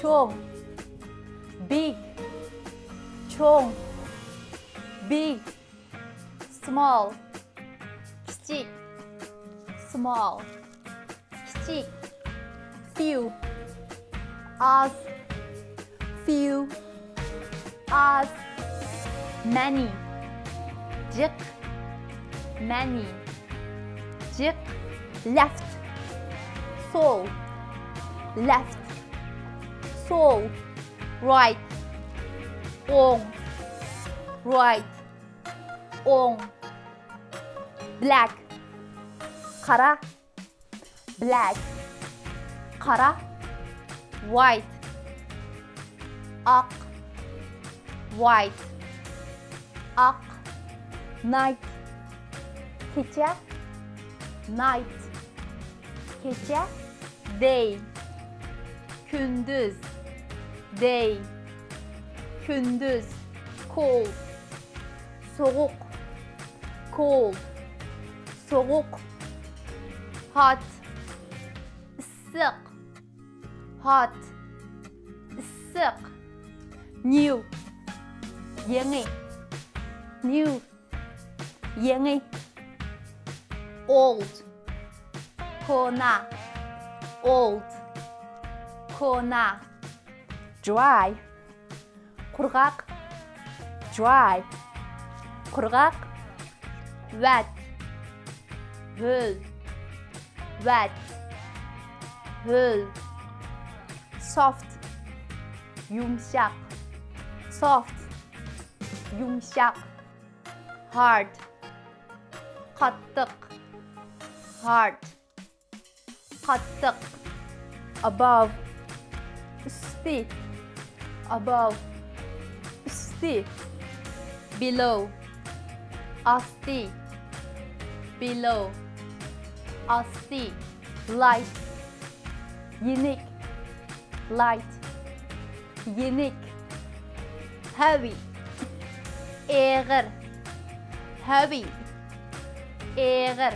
çoğ, big, çoğ, big, small, küçük, small, küçük, few, az, few, az, many, cık, many, cık, left, sol, left, sol, right, on, right, on, black, kara, black, kara, white, ak, white, ak, night, gece, night, gece, day, gündüz, day, gündüz, cold, soğuk, cold, soğuk, hot, ısık, hot, ısık, new, yeni, new, yeni, old, kona, old, kona, dry, kurgak, dry, kurgak, wet, höl, wet, höl, soft, yumuşak, soft, yumuşak, hard, kattık, hard, kattık, above, üstü, above, üstü, below, asti, below, asti, light, yenik, light, yenik, heavy, ağır, heavy, ağır,